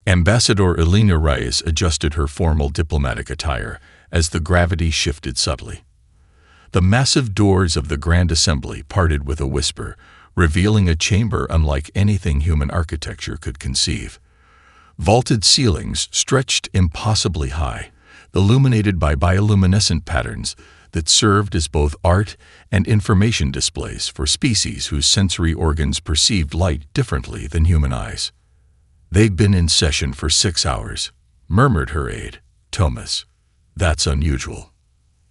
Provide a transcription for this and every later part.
Ambassador Elena Reyes adjusted her formal diplomatic attire as the gravity shifted subtly. The massive doors of the Grand Assembly parted with a whisper, revealing a chamber unlike anything human architecture could conceive. Vaulted ceilings stretched impossibly high, illuminated by bioluminescent patterns that served as both art and information displays for species whose sensory organs perceived light differently than human eyes. "They've been in session for 6 hours," murmured her aide, Thomas. "That's unusual."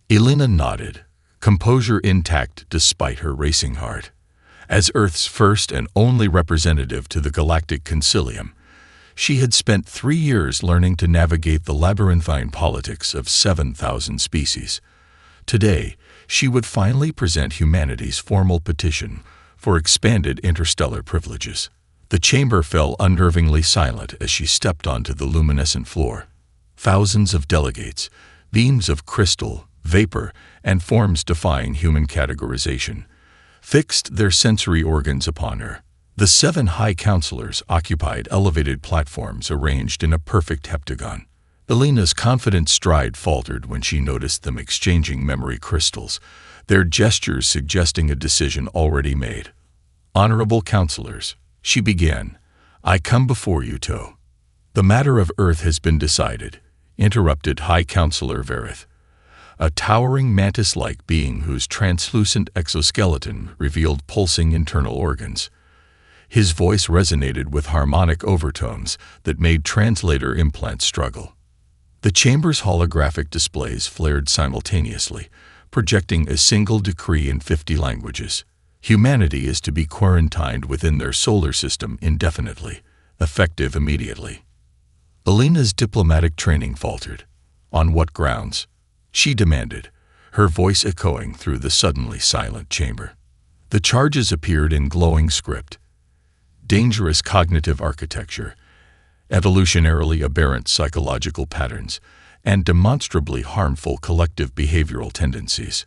Elena nodded, composure intact despite her racing heart. As Earth's first and only representative to the Galactic Concilium, she had spent 3 years learning to navigate the labyrinthine politics of 7,000 species. Today, she would finally present humanity's formal petition for expanded interstellar privileges. The chamber fell unnervingly silent as she stepped onto the luminescent floor. Thousands of delegates, beams of crystal, vapor, and forms defying human categorization, fixed their sensory organs upon her. The 7 high counselors occupied elevated platforms arranged in a perfect heptagon. Elena's confident stride faltered when she noticed them exchanging memory crystals, their gestures suggesting a decision already made. "Honorable counselors," she began, "I come before you to—" "The matter of Earth has been decided," interrupted High Counselor Verith, a towering mantis-like being whose translucent exoskeleton revealed pulsing internal organs. His voice resonated with harmonic overtones that made translator implants struggle. The chamber's holographic displays flared simultaneously, projecting a single decree in 50 languages. Humanity is to be quarantined within their solar system indefinitely, effective immediately. Elena's diplomatic training faltered. On what grounds? She demanded, her voice echoing through the suddenly silent chamber. The charges appeared in glowing script. Dangerous cognitive architecture, evolutionarily aberrant psychological patterns, and demonstrably harmful collective behavioral tendencies.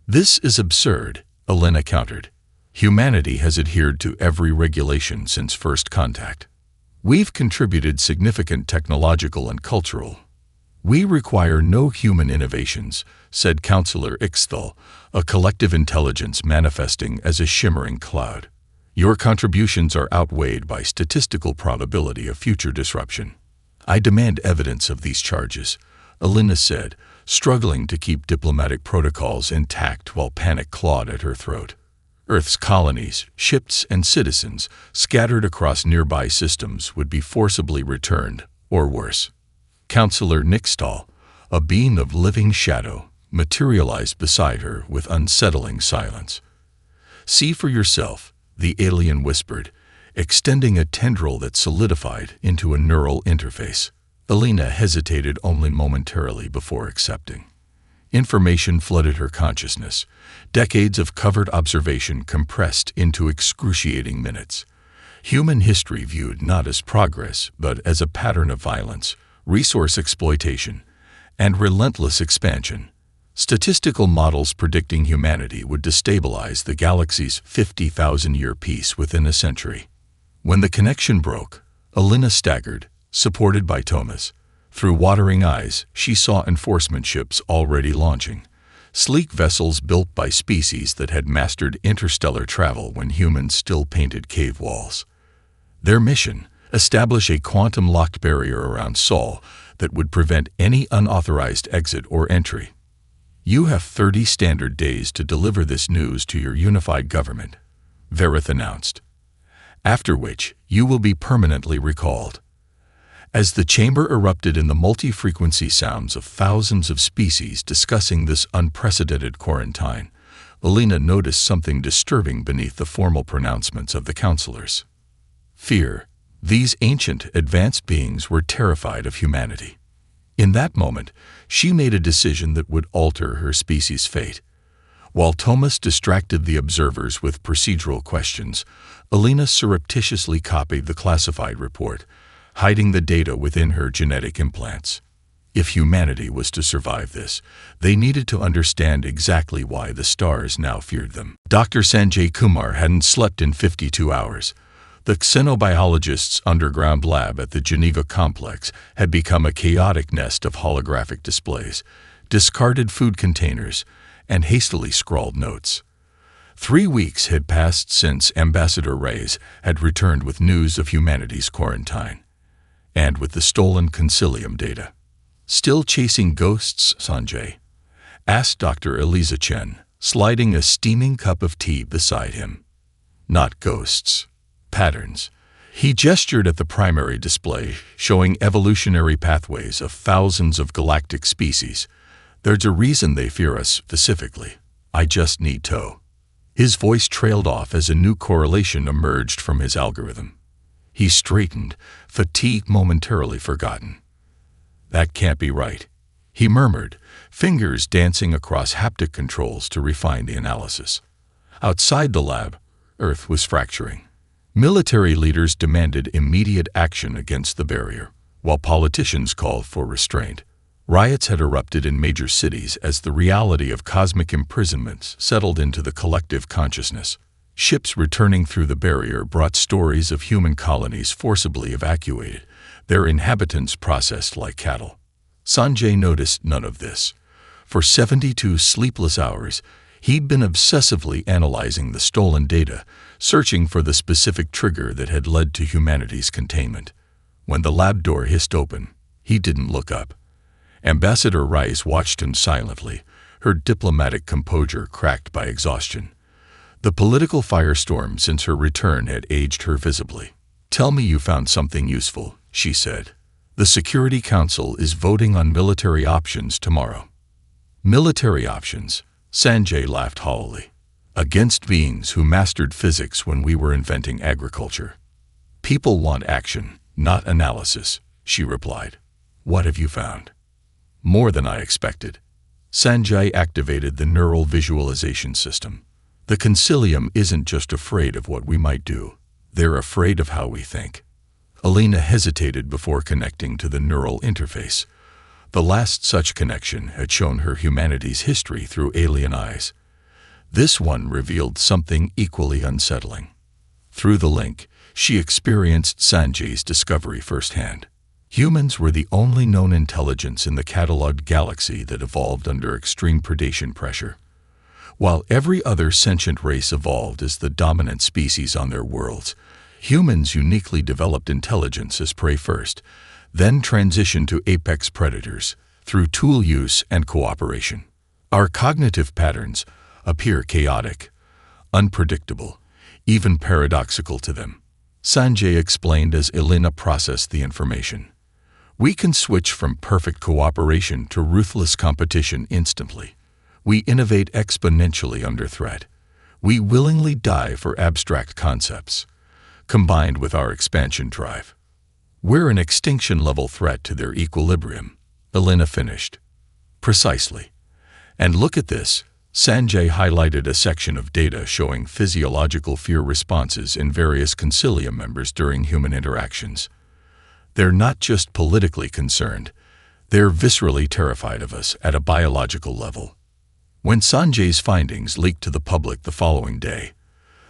"This is absurd," Elena countered. "Humanity has adhered to every regulation since first contact. We've contributed significant technological and cultural. We require no human innovations," said Counselor Ixthal, a collective intelligence manifesting as a shimmering cloud. "Your contributions are outweighed by statistical probability of future disruption." "I demand evidence of these charges," Elena said, struggling to keep diplomatic protocols intact while panic clawed at her throat. Earth's colonies, ships, and citizens scattered across nearby systems would be forcibly returned, or worse. Counselor Nixtal, a being of living shadow, materialized beside her with unsettling silence. "See for yourself," the alien whispered, extending a tendril that solidified into a neural interface. Elena hesitated only momentarily before accepting. Information flooded her consciousness, decades of covered observation compressed into excruciating minutes. Human history viewed not as progress, but as a pattern of violence, resource exploitation, and relentless expansion. Statistical models predicting humanity would destabilize the galaxy's 50,000-year peace within a century. When the connection broke, Elena staggered, supported by Thomas. Through watering eyes, she saw enforcement ships already launching, sleek vessels built by species that had mastered interstellar travel when humans still painted cave walls. Their mission: establish a quantum-locked barrier around Sol that would prevent any unauthorized exit or entry. "You have 30 standard days to deliver this news to your unified government," Verith announced, "after which you will be permanently recalled." As the chamber erupted in the multi-frequency sounds of thousands of species discussing this unprecedented quarantine, Elena noticed something disturbing beneath the formal pronouncements of the counselors. Fear. These ancient, advanced beings were terrified of humanity. In that moment, she made a decision that would alter her species' fate. While Thomas distracted the observers with procedural questions, Elena surreptitiously copied the classified report, hiding the data within her genetic implants. If humanity was to survive this, they needed to understand exactly why the stars now feared them. Dr. Sanjay Kumar hadn't slept in 52 hours. The xenobiologist's underground lab at the Geneva complex had become a chaotic nest of holographic displays, discarded food containers, and hastily scrawled notes. 3 weeks had passed since Ambassador Reyes had returned with news of humanity's quarantine, and with the stolen concilium data. "Still chasing ghosts, Sanjay?" asked Dr. Eliza Chen, sliding a steaming cup of tea beside him. "Not ghosts. Patterns." He gestured at the primary display, showing evolutionary pathways of thousands of galactic species. "There's a reason they fear us specifically. I just need to." His voice trailed off as a new correlation emerged from his algorithm. He straightened, fatigue momentarily forgotten. "That can't be right," he murmured, fingers dancing across haptic controls to refine the analysis. Outside the lab, Earth was fracturing. Military leaders demanded immediate action against the barrier, while politicians called for restraint. Riots had erupted in major cities as the reality of cosmic imprisonments settled into the collective consciousness. Ships returning through the barrier brought stories of human colonies forcibly evacuated, their inhabitants processed like cattle. Sanjay noticed none of this. For 72 sleepless hours, he'd been obsessively analyzing the stolen data, searching for the specific trigger that had led to humanity's containment. When the lab door hissed open, he didn't look up. Ambassador Rice watched him silently, her diplomatic composure cracked by exhaustion. The political firestorm since her return had aged her visibly. "Tell me you found something useful," she said. "The Security Council is voting on military options tomorrow." "Military options?" Sanjay laughed hollowly. "Against beings who mastered physics when we were inventing agriculture." "People want action, not analysis," she replied. "What have you found?" "More than I expected." Sanjay activated the neural visualization system. "The concilium isn't just afraid of what we might do. They're afraid of how we think." Alina hesitated before connecting to the neural interface. The last such connection had shown her humanity's history through alien eyes. This one revealed something equally unsettling. Through the link, she experienced Sanjay's discovery firsthand. Humans were the only known intelligence in the catalogued galaxy that evolved under extreme predation pressure. While every other sentient race evolved as the dominant species on their worlds, humans uniquely developed intelligence as prey first, then transitioned to apex predators through tool use and cooperation. Our cognitive patterns appear chaotic, unpredictable, even paradoxical to them. Sanjay explained as Elena processed the information. "We can switch from perfect cooperation to ruthless competition instantly. We innovate exponentially under threat. We willingly die for abstract concepts, combined with our expansion drive. We're an extinction-level threat to their equilibrium," Elena finished. "Precisely. And look at this." Sanjay highlighted a section of data showing physiological fear responses in various concilium members during human interactions. "They're not just politically concerned. They're viscerally terrified of us at a biological level." When Sanjay's findings leaked to the public the following day,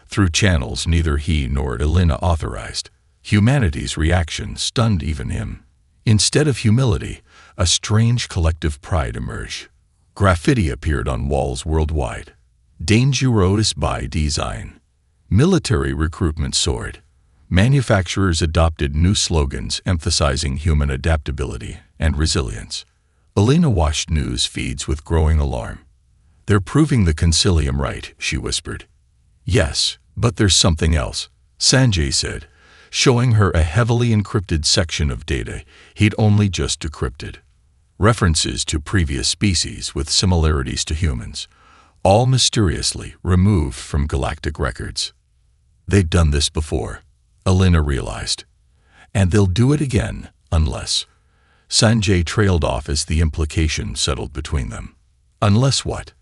through channels neither he nor Elena authorized, humanity's reaction stunned even him. Instead of humility, a strange collective pride emerged. Graffiti appeared on walls worldwide. "Dangerous by design." Military recruitment soared. Manufacturers adopted new slogans emphasizing human adaptability and resilience. Elena watched news feeds with growing alarm. "They're proving the concilium right," she whispered. "Yes, but there's something else," Sanjay said, showing her a heavily encrypted section of data he'd only just decrypted. References to previous species with similarities to humans, all mysteriously removed from galactic records. They'd done this before, Elena realized. And they'll do it again, unless... Sanjay trailed off as the implication settled between them. "Unless what?"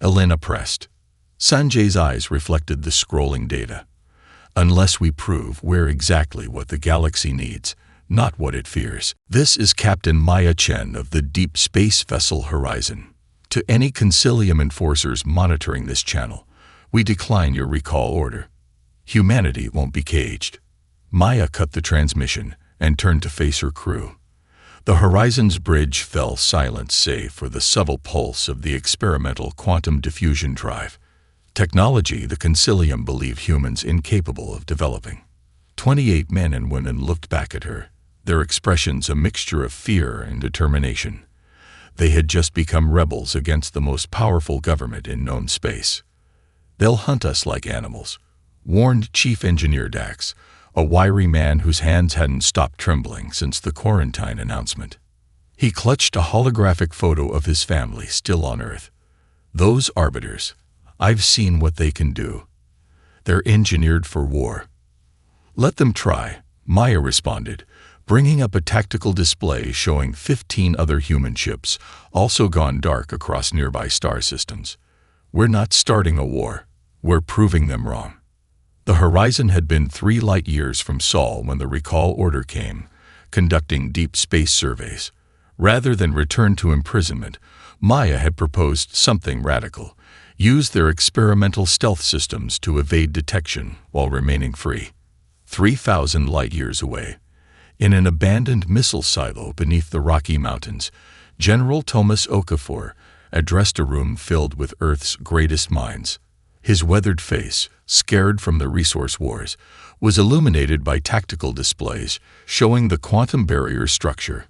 Elena pressed. Sanjay's eyes reflected the scrolling data. "Unless we prove we're exactly what the galaxy needs, not what it fears." This is Captain Maya Chen of the Deep Space Vessel Horizon. To any concilium enforcers monitoring this channel, we decline your recall order. Humanity won't be caged. Maya cut the transmission and turned to face her crew. The Horizon's bridge fell silent save for the subtle pulse of the experimental quantum diffusion drive, technology the Concilium believed humans incapable of developing. 28 men and women looked back at her, their expressions a mixture of fear and determination. They had just become rebels against the most powerful government in known space. "They'll hunt us like animals," warned Chief Engineer Dax, a wiry man whose hands hadn't stopped trembling since the quarantine announcement. He clutched a holographic photo of his family still on Earth. "Those arbiters, I've seen what they can do. They're engineered for war." "Let them try," Maya responded, bringing up a tactical display showing 15 other human ships, also gone dark across nearby star systems. "We're not starting a war. We're proving them wrong." The Horizon had been 3 light years from Sol when the recall order came, conducting deep space surveys. Rather than return to imprisonment, Maya had proposed something radical: use their experimental stealth systems to evade detection while remaining free. 3,000 light years away, in an abandoned missile silo beneath the Rocky Mountains, General Thomas Okafor addressed a room filled with Earth's greatest minds. His weathered face, scared from the resource wars, was illuminated by tactical displays showing the quantum barrier structure.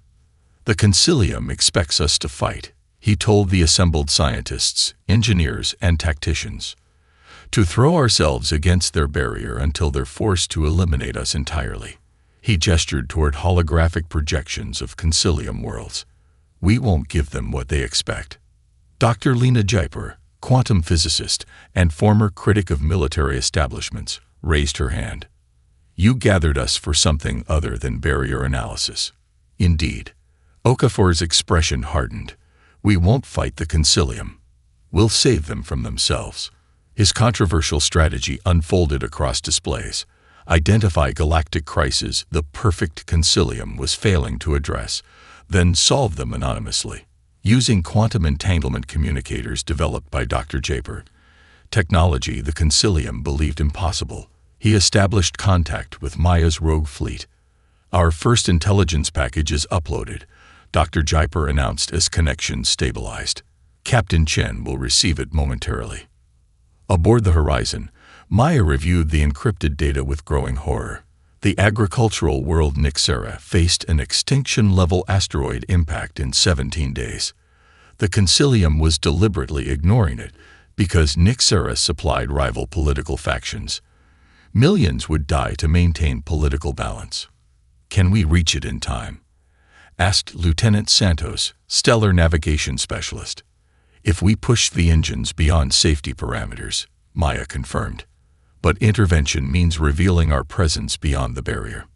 "The Concilium expects us to fight," he told the assembled scientists, engineers, and tacticians. "To throw ourselves against their barrier until they're forced to eliminate us entirely." He gestured toward holographic projections of Concilium worlds. "We won't give them what they expect." Dr. Lena Jaipur, quantum physicist and former critic of military establishments, raised her hand. "You gathered us for something other than barrier analysis." "Indeed." Okafor's expression hardened. "We won't fight the Concilium. We'll save them from themselves." His controversial strategy unfolded across displays. Identify galactic crises the perfect Concilium was failing to address, then solve them anonymously, using quantum entanglement communicators developed by Dr. Jaipur. Technology the Concilium believed impossible. He established contact with Maya's rogue fleet. "Our first intelligence package is uploaded," Dr. Jaipur announced as connection stabilized. "Captain Chen will receive it momentarily." Aboard the Horizon, Maya reviewed the encrypted data with growing horror. The agricultural world Nixera faced an extinction-level asteroid impact in 17 days. The Concilium was deliberately ignoring it because Nixera supplied rival political factions. Millions would die to maintain political balance. "Can we reach it in time?" asked Lieutenant Santos, stellar navigation specialist. "If we push the engines beyond safety parameters," Maya confirmed. "But intervention means revealing our presence beyond the barrier."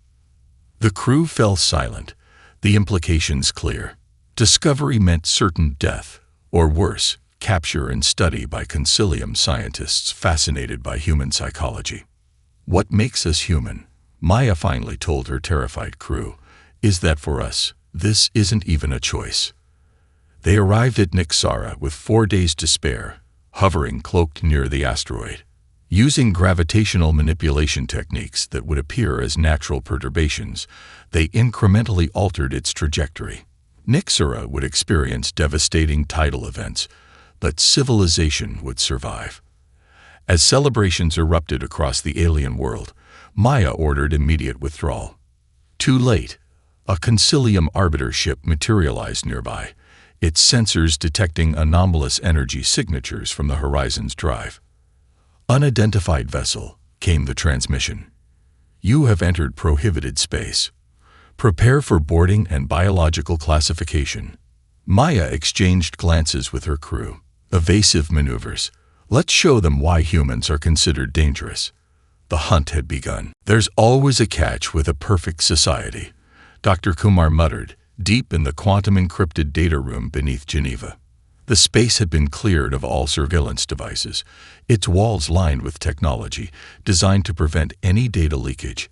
The crew fell silent, the implications clear. Discovery meant certain death, or worse, capture and study by Concilium scientists fascinated by human psychology. "What makes us human," Maya finally told her terrified crew, "is that for us, this isn't even a choice." They arrived at Nixara with 4 days to spare, hovering cloaked near the asteroid. Using gravitational manipulation techniques that would appear as natural perturbations, they incrementally altered its trajectory. Nixara would experience devastating tidal events, but civilization would survive. As celebrations erupted across the alien world, Maya ordered immediate withdrawal. Too late. A Concilium arbiter ship materialized nearby, its sensors detecting anomalous energy signatures from the Horizon's drive. "Unidentified vessel," came the transmission. "You have entered prohibited space. Prepare for boarding and biological classification." Maya exchanged glances with her crew. Evasive maneuvers. Let's show them why humans are considered dangerous. The hunt had begun. "There's always a catch with a perfect society," Dr. Kumar muttered, deep in the quantum-encrypted data room beneath Geneva. The space had been cleared of all surveillance devices, its walls lined with technology designed to prevent any data leakage.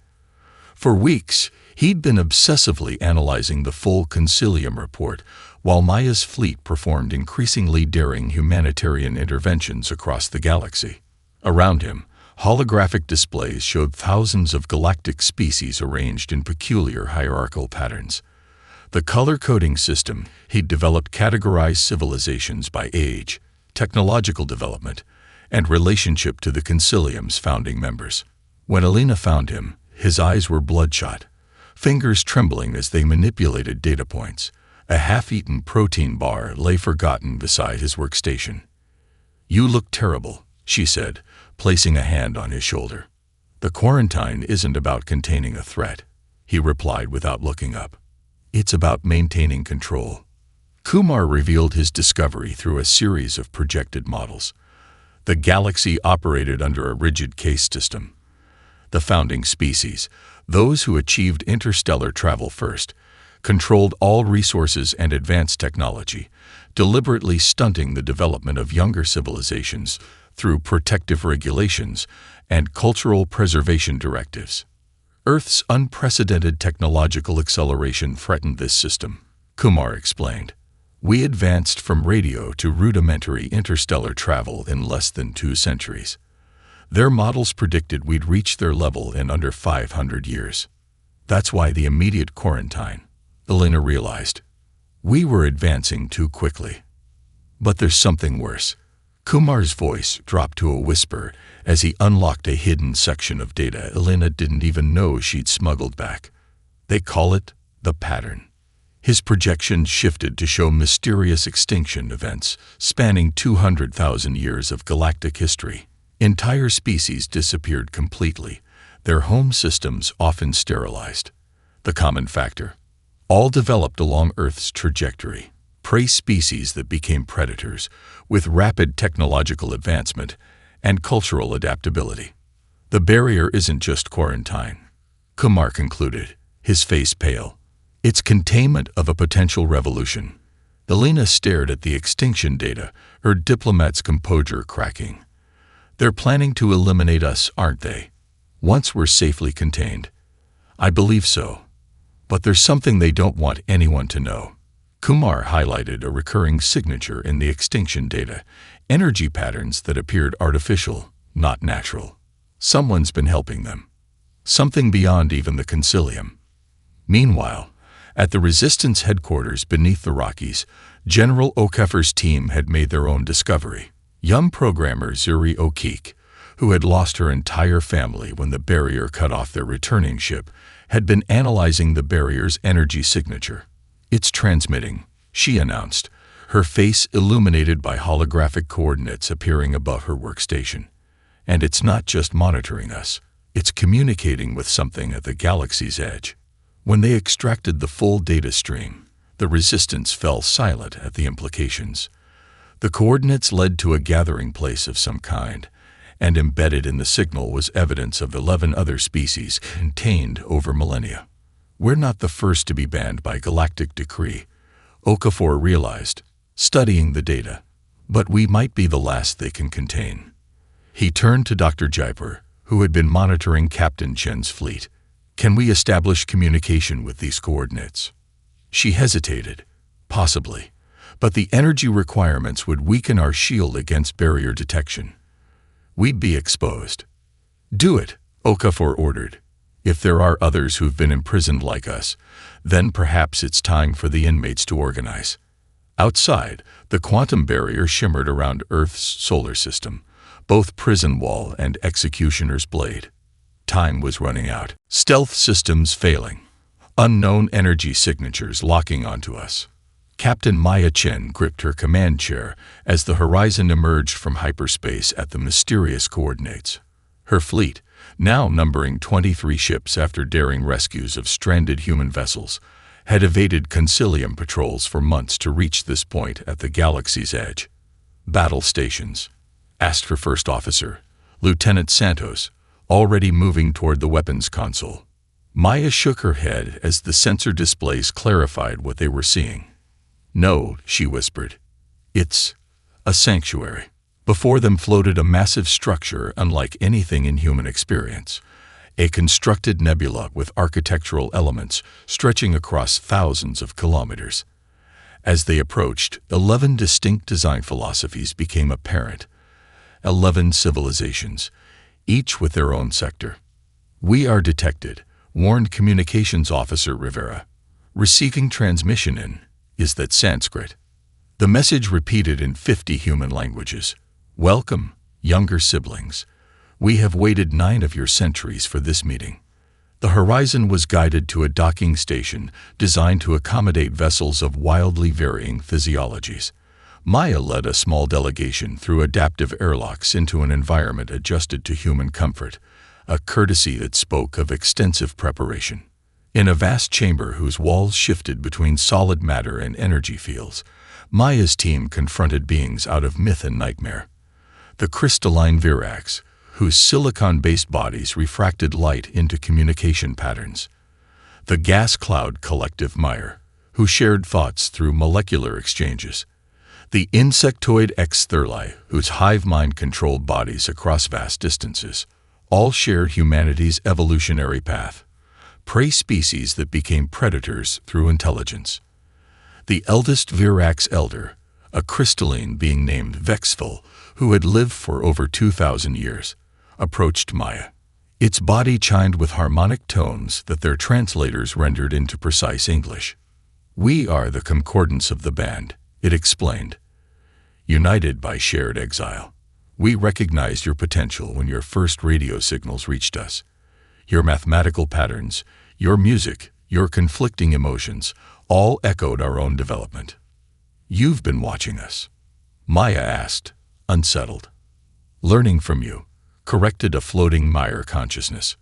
For weeks, he'd been obsessively analyzing the full Concilium report, while Maya's fleet performed increasingly daring humanitarian interventions across the galaxy. Around him, Holographic displays showed thousands of galactic species arranged in peculiar hierarchical patterns. The color-coding system he'd developed categorized civilizations by age, technological development, and relationship to the Concilium's founding members. When Alina found him, his eyes were bloodshot, fingers trembling as they manipulated data points. A half-eaten protein bar lay forgotten beside his workstation. "You look terrible," she said, placing a hand on his shoulder. "The quarantine isn't about containing a threat," he replied without looking up. "It's about maintaining control." Kumar revealed his discovery through a series of projected models. The galaxy operated under a rigid caste system. The founding species, those who achieved interstellar travel first, controlled all resources and advanced technology, deliberately stunting the development of younger civilizations through protective regulations and cultural preservation directives. Earth's unprecedented technological acceleration threatened this system, Kumar explained. "We advanced from radio to rudimentary interstellar travel in less than 2 centuries. Their models predicted we'd reach their level in under 500 years. That's why the immediate quarantine," Alina realized. "We were advancing too quickly." "But there's something worse." Kumar's voice dropped to a whisper as he unlocked a hidden section of data Alina didn't even know she'd smuggled back. "They call it the pattern." His projections shifted to show mysterious extinction events spanning 200,000 years of galactic history. Entire species disappeared completely, their home systems often sterilized. The common factor: all developed along Earth's trajectory. Prey species that became predators, with rapid technological advancement and cultural adaptability. "The barrier isn't just quarantine," Kumar concluded, his face pale. "It's containment of a potential revolution." Alina stared at the extinction data, her diplomat's composure cracking. "They're planning to eliminate us, aren't they? Once we're safely contained." "I believe so. But there's something they don't want anyone to know." Kumar highlighted a recurring signature in the extinction data, energy patterns that appeared artificial, not natural. Someone's been helping them. Something beyond even the Concilium. Meanwhile, at the Resistance headquarters beneath the Rockies, General O'Keffer's team had made their own discovery. Young programmer Zuri O'Keek, who had lost her entire family when the barrier cut off their returning ship, had been analyzing the barrier's energy signature. "It's transmitting," she announced, her face illuminated by holographic coordinates appearing above her workstation. "And it's not just monitoring us, it's communicating with something at the galaxy's edge." When they extracted the full data stream, the Resistance fell silent at the implications. The coordinates led to a gathering place of some kind, and embedded in the signal was evidence of 11 other species contained over millennia. "We're not the first to be banned by galactic decree," Okafor realized, studying the data. "But we might be the last they can contain." He turned to Dr. Jaipur, who had been monitoring Captain Chen's fleet. "Can we establish communication with these coordinates?" She hesitated. "Possibly, but the energy requirements would weaken our shield against barrier detection. We'd be exposed." "Do it," Okafor ordered. "If there are others who've been imprisoned like us, then perhaps it's time for the inmates to organize." Outside, the quantum barrier shimmered around Earth's solar system, both prison wall and executioner's blade. Time was running out. Stealth systems failing. Unknown energy signatures locking onto us. Captain Maya Chen gripped her command chair as the horizon emerged from hyperspace at the mysterious coordinates. Her fleet, now numbering 23 ships after daring rescues of stranded human vessels, had evaded Concilium patrols for months to reach this point at the galaxy's edge. "Battle stations," asked her first officer, Lieutenant Santos, already moving toward the weapons console. Maya shook her head as the sensor displays clarified what they were seeing. "No," she whispered. "It's a sanctuary." Before them floated a massive structure unlike anything in human experience, a constructed nebula with architectural elements stretching across thousands of kilometers. As they approached, 11 distinct design philosophies became apparent. 11 civilizations, each with their own sector. "We are detected," warned Communications Officer Rivera. "Receiving transmission in, is that Sanskrit?" The message repeated in 50 human languages. "Welcome, younger siblings. We have waited 9 of your centuries for this meeting." The horizon was guided to a docking station designed to accommodate vessels of wildly varying physiologies. Maya led a small delegation through adaptive airlocks into an environment adjusted to human comfort, a courtesy that spoke of extensive preparation. In a vast chamber whose walls shifted between solid matter and energy fields, Maya's team confronted beings out of myth and nightmare. The crystalline Virax, whose silicon-based bodies refracted light into communication patterns. The gas cloud collective Meyer, who shared thoughts through molecular exchanges. The insectoid X-Thurli, whose hive mind controlled bodies across vast distances. All shared humanity's evolutionary path. Prey species that became predators through intelligence. The eldest Virax elder, a crystalline being named Vexful, who had lived for over 2,000 years, approached Maya. Its body chimed with harmonic tones that their translators rendered into precise English. "We are the concordance of the band," it explained. "United by shared exile. We recognized your potential when your first radio signals reached us. Your mathematical patterns, your music, your conflicting emotions, all echoed our own development." "You've been watching us?" Maya asked, unsettled. "Learning from you," corrected a floating Meyer consciousness.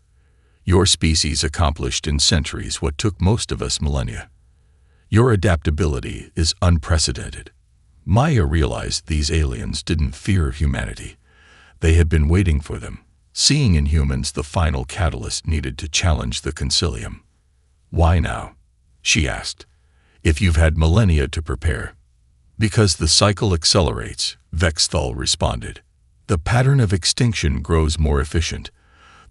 "Your species accomplished in centuries what took most of us millennia. Your adaptability is unprecedented." Maya realized these aliens didn't fear humanity. They had been waiting for them, seeing in humans the final catalyst needed to challenge the concilium. "Why now?" she asked. "If you've had millennia to prepare." "Because the cycle accelerates," Vexthal responded. "The pattern of extinction grows more efficient.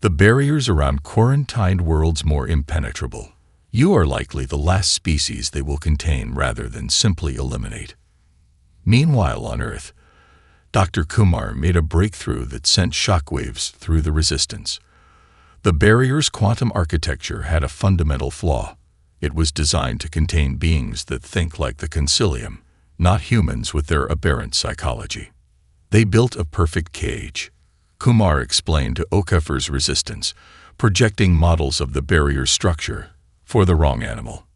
The barriers around quarantined worlds more impenetrable. You are likely the last species they will contain rather than simply eliminate." Meanwhile on Earth, Dr. Kumar made a breakthrough that sent shockwaves through the resistance. The barrier's quantum architecture had a fundamental flaw. It was designed to contain beings that think like the concilium, not humans with their aberrant psychology. They built a perfect cage, Kumar explained to Okafor's resistance, projecting models of the barrier's structure for the wrong animal.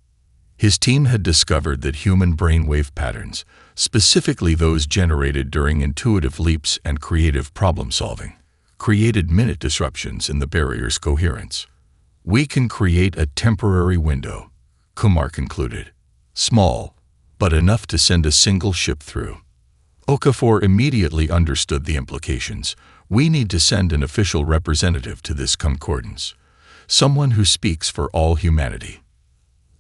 His team had discovered that human brainwave patterns, specifically those generated during intuitive leaps and creative problem-solving, created minute disruptions in the barrier's coherence. "We can create a temporary window," Kumar concluded. "Small, but enough to send a single ship through." Okafor immediately understood the implications. "We need to send an official representative to this concordance, someone who speaks for all humanity."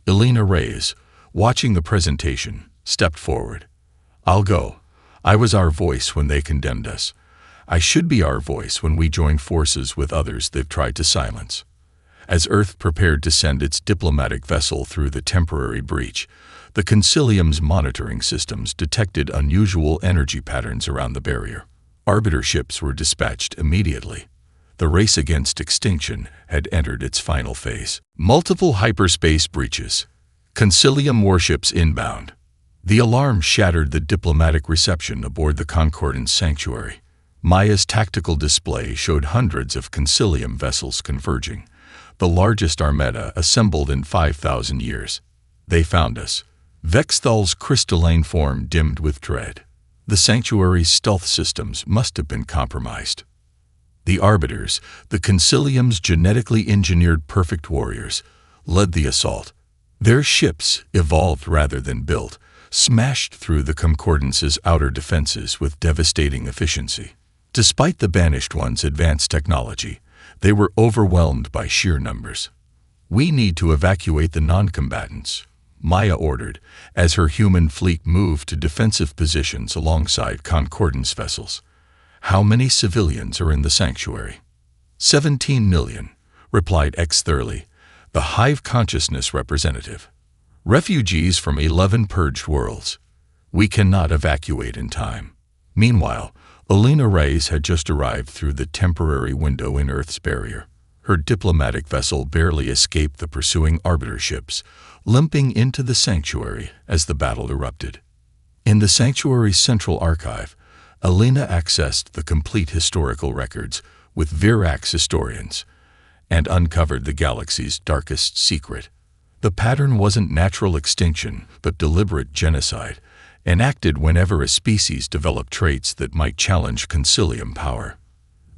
Elena Reyes, watching the presentation, stepped forward. "I'll go. I was our voice when they condemned us. I should be our voice when we join forces with others they've tried to silence." As Earth prepared to send its diplomatic vessel through the temporary breach, the concilium's monitoring systems detected unusual energy patterns around the barrier. Arbiter ships were dispatched immediately. The race against extinction had entered its final phase. Multiple hyperspace breaches. Concilium warships inbound. The alarm shattered the diplomatic reception aboard the Concordance sanctuary. Maya's tactical display showed hundreds of Concilium vessels converging, the largest armada assembled in 5,000 years. "They found us." Vexthal's crystalline form dimmed with dread. The sanctuary's stealth systems must have been compromised. The Arbiters, the Concilium's genetically engineered perfect warriors, led the assault. Their ships, evolved rather than built, smashed through the Concordance's outer defenses with devastating efficiency. Despite the Banished One's advanced technology, they were overwhelmed by sheer numbers. "We need to evacuate the non-combatants," Maya ordered, as her human fleet moved to defensive positions alongside Concordance vessels. "How many civilians are in the sanctuary?" 17 million, replied X-Thurli, the Hive Consciousness representative. "Refugees from 11 purged worlds. We cannot evacuate in time." Meanwhile, Alina Reyes had just arrived through the temporary window in Earth's barrier. Her diplomatic vessel barely escaped the pursuing arbiter ships, limping into the sanctuary as the battle erupted. In the sanctuary's central archive, Alina accessed the complete historical records with Virax historians and uncovered the galaxy's darkest secret. The pattern wasn't natural extinction, but deliberate genocide, enacted whenever a species developed traits that might challenge concilium power.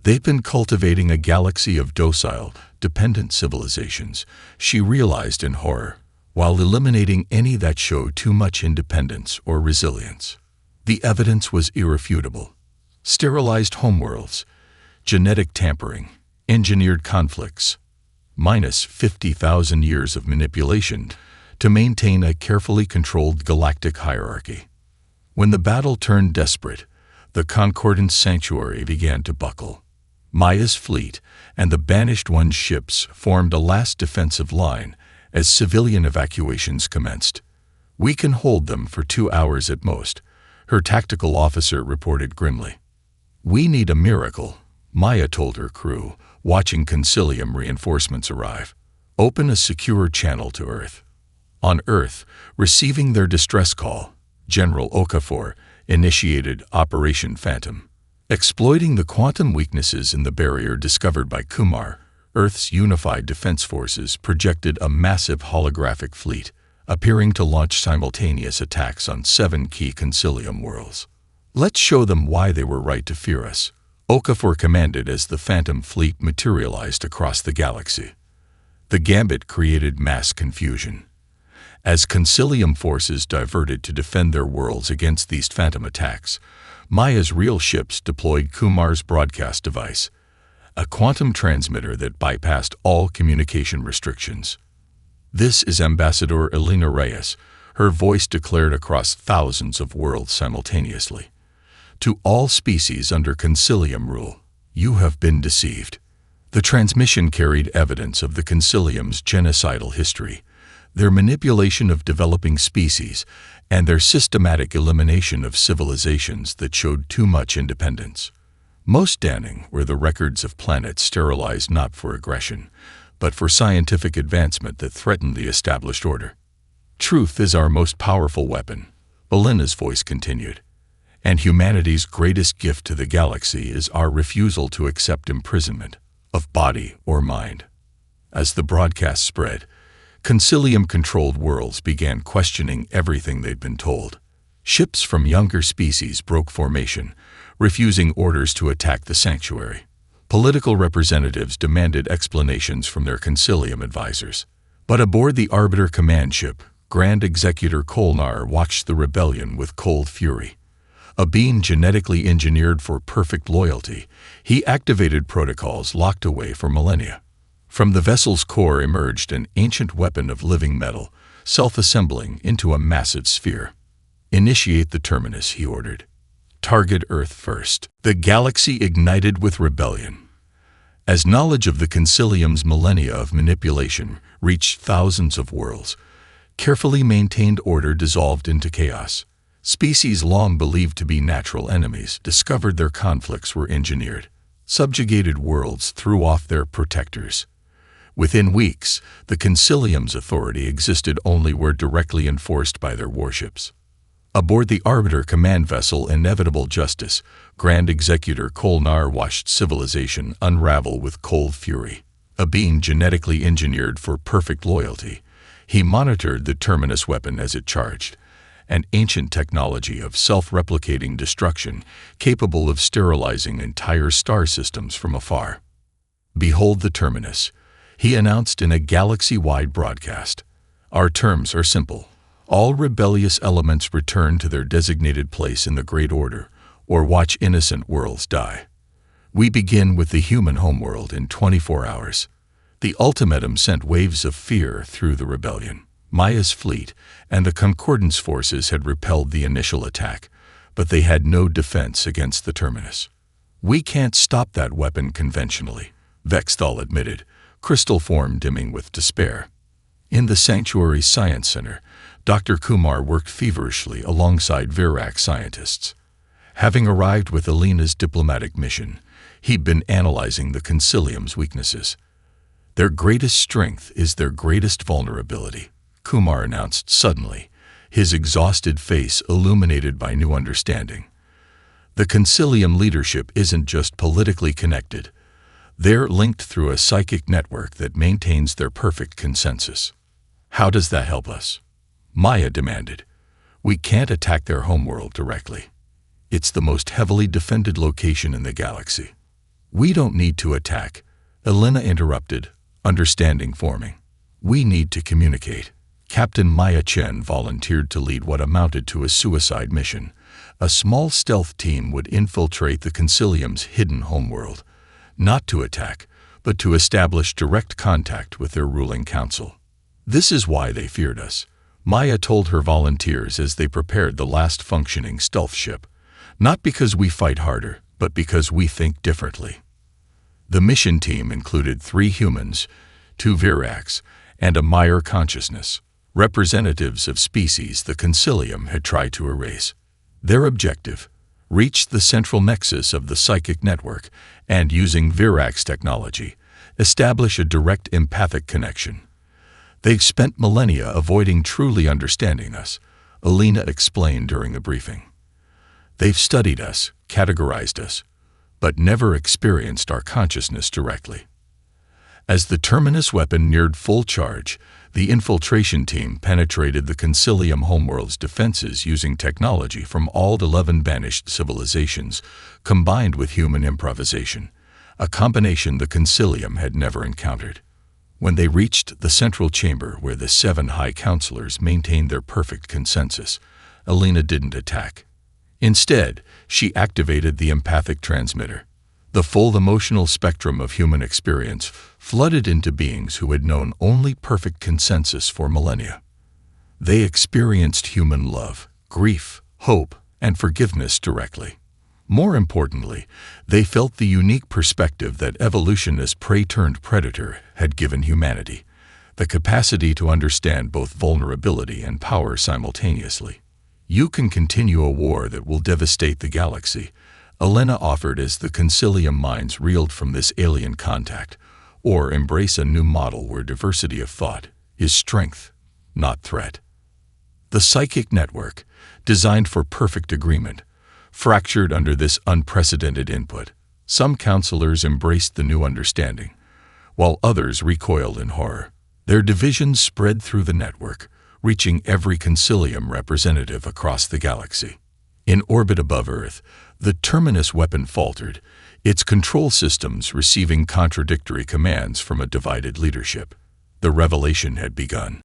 They've been cultivating a galaxy of docile, dependent civilizations, she realized in horror, while eliminating any that showed too much independence or resilience. The evidence was irrefutable. Sterilized homeworlds, genetic tampering, engineered conflicts, minus 50,000 years of manipulation to maintain a carefully controlled galactic hierarchy. When the battle turned desperate, the Concordance Sanctuary began to buckle. Maya's fleet and the Banished One's ships formed a last defensive line as civilian evacuations commenced. "We can hold them for 2 hours at most," her tactical officer reported grimly. "We need a miracle," Maya told her crew, watching concilium reinforcements arrive. "Open a secure channel to Earth." On Earth, receiving their distress call, General Okafor initiated Operation Phantom. Exploiting the quantum weaknesses in the barrier discovered by Kumar, Earth's unified defense forces projected a massive holographic fleet, appearing to launch simultaneous attacks on 7 key concilium worlds. "Let's show them why they were right to fear us," Okafor commanded as the Phantom fleet materialized across the galaxy. The gambit created mass confusion. As concilium forces diverted to defend their worlds against these Phantom attacks, Maya's real ships deployed Kumar's broadcast device, a quantum transmitter that bypassed all communication restrictions. "This is Ambassador Alina Reyes," her voice declared across thousands of worlds simultaneously. "To all species under concilium rule, you have been deceived." The transmission carried evidence of the concilium's genocidal history, their manipulation of developing species, and their systematic elimination of civilizations that showed too much independence. Most damning were the records of planets sterilized not for aggression, but for scientific advancement that threatened the established order. "Truth is our most powerful weapon," Alina's voice continued, "and humanity's greatest gift to the galaxy is our refusal to accept imprisonment, of body or mind." As the broadcast spread, concilium-controlled worlds began questioning everything they'd been told. Ships from younger species broke formation, refusing orders to attack the sanctuary. Political representatives demanded explanations from their concilium advisors. But aboard the Arbiter command ship, Grand Executor Kolnar watched the rebellion with cold fury. A being genetically engineered for perfect loyalty, he activated protocols locked away for millennia. From the vessel's core emerged an ancient weapon of living metal, self-assembling into a massive sphere. "Initiate the terminus," he ordered. "Target Earth first." The galaxy ignited with rebellion. As knowledge of the concilium's millennia of manipulation reached thousands of worlds, carefully maintained order dissolved into chaos. Species long believed to be natural enemies discovered their conflicts were engineered. Subjugated worlds threw off their protectors. Within weeks, the concilium's authority existed only where directly enforced by their warships. Aboard the Arbiter command vessel Inevitable Justice, Grand Executor Kolnar watched civilization unravel with cold fury. A being genetically engineered for perfect loyalty, he monitored the terminus weapon as it charged, an ancient technology of self-replicating destruction capable of sterilizing entire star systems from afar. "Behold the terminus," he announced in a galaxy-wide broadcast. "Our terms are simple. All rebellious elements return to their designated place in the Great Order, or watch innocent worlds die. We begin with the human homeworld in 24 hours. The ultimatum sent waves of fear through the rebellion. Maya's fleet and the Concordance forces had repelled the initial attack, but they had no defense against the terminus. "We can't stop that weapon conventionally," Vexthal admitted, crystal form dimming with despair. In the Sanctuary Science Center, Dr. Kumar worked feverishly alongside Virax scientists. Having arrived with Alina's diplomatic mission, he'd been analyzing the Concilium's weaknesses. Their greatest strength is their greatest vulnerability, Kumar announced suddenly, his exhausted face illuminated by new understanding. The Concilium leadership isn't just politically connected. They're linked through a psychic network that maintains their perfect consensus. How does that help us? Maya demanded. We can't attack their homeworld directly. It's the most heavily defended location in the galaxy. We don't need to attack, Alina interrupted, understanding forming. We need to communicate. Captain Maya Chen volunteered to lead what amounted to a suicide mission. A small stealth team would infiltrate the Concilium's hidden homeworld, not to attack, but to establish direct contact with their ruling council. This is why they feared us, Maya told her volunteers as they prepared the last functioning stealth ship. Not because we fight harder, but because we think differently. The mission team included 3 humans, 2 Viracs, and a Meyer consciousness, representatives of species the Concilium had tried to erase. Their objective: reach the central nexus of the psychic network and, using Virac's technology, establish a direct empathic connection. They've spent millennia avoiding truly understanding us, Alina explained during the briefing. They've studied us, categorized us, but never experienced our consciousness directly. As the Terminus weapon neared full charge, the infiltration team penetrated the Concilium homeworld's defenses using technology from all 11 banished civilizations, combined with human improvisation, a combination the Concilium had never encountered. When they reached the central chamber where the 7 High Counselors maintained their perfect consensus, Alina didn't attack. Instead, she activated the empathic transmitter. The full emotional spectrum of human experience flooded into beings who had known only perfect consensus for millennia. They experienced human love, grief, hope, and forgiveness directly. More importantly, they felt the unique perspective that evolution as prey-turned-predator had given humanity, the capacity to understand both vulnerability and power simultaneously. You can continue a war that will devastate the galaxy, Alina offered as the Concilium minds reeled from this alien contact, or embrace a new model where diversity of thought is strength, not threat. The psychic network, designed for perfect agreement, fractured under this unprecedented input. Some counselors embraced the new understanding, while others recoiled in horror. Their divisions spread through the network, reaching every Concilium representative across the galaxy. In orbit above Earth, the Terminus weapon faltered, its control systems receiving contradictory commands from a divided leadership. The revelation had begun.